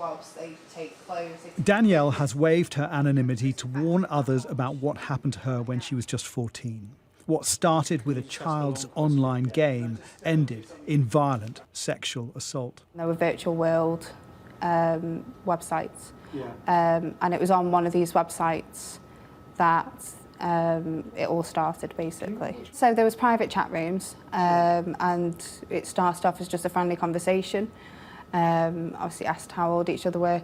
Whilst they take clothes. Danielle has waived her anonymity to warn others about what happened to her when she was just 14. What started with a child's online game ended in violent sexual assault. There were virtual world websites, and it was on one of these websites that it all started, basically. So there was private chat rooms, and it started off as just a friendly conversation. Obviously asked how old each other were,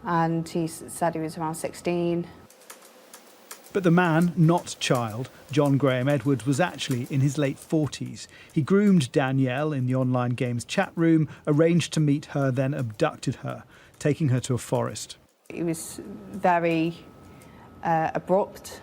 and he said he was around 16. But the man, not child, John Graham Edwards, was actually in his late 40s. He groomed Danielle in the online game's chat room, arranged to meet her, then abducted her, taking her to a forest. He was very abrupt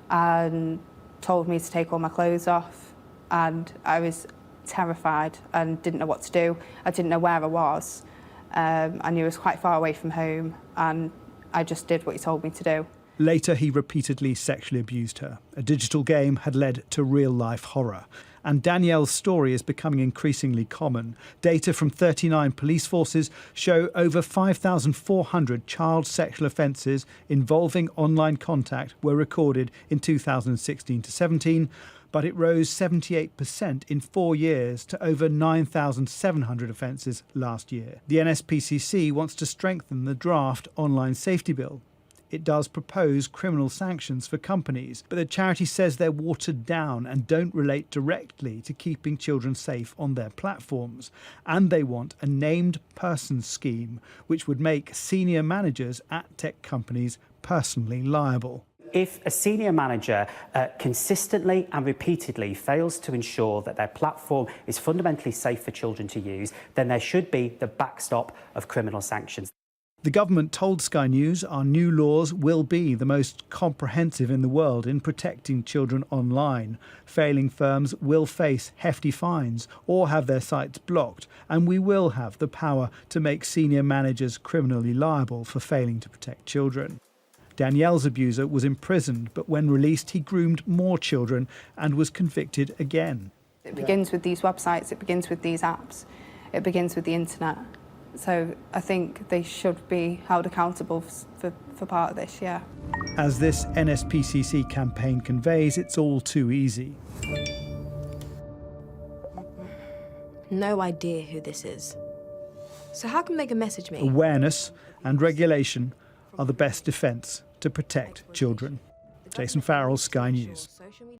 and told me to take all my clothes off, and I was terrified and didn't know what to do. I didn't know where I was. I knew I was quite far away from home, and I just did what he told me to do. Later, he repeatedly sexually abused her. A digital game had led to real-life horror. And Danielle's story is becoming increasingly common. Data from 39 police forces show over 5,400 child sexual offences involving online contact were recorded in 2016 to 17, but it rose 78% in 4 years to over 9,700 offences last year. The NSPCC wants to strengthen the draft online safety bill. It does propose criminal sanctions for companies, but the charity says they're watered down and don't relate directly to keeping children safe on their platforms. And they want a named person scheme, which would make senior managers at tech companies personally liable. If a senior manager consistently and repeatedly fails to ensure that their platform is fundamentally safe for children to use, then there should be the backstop of criminal sanctions. The government told Sky News our new laws will be the most comprehensive in the world in protecting children online. Failing firms will face hefty fines or have their sites blocked, and we will have the power to make senior managers criminally liable for failing to protect children. Danielle's abuser was imprisoned, but when released, he groomed more children and was convicted again. It begins with these websites, it begins with these apps, it begins with the internet. So I think they should be held accountable for part of this, yeah. As this NSPCC campaign conveys, it's all too easy. No idea who this is. So how come they can message me? Awareness and regulation are the best defence to protect children. Jason Farrell, Sky News.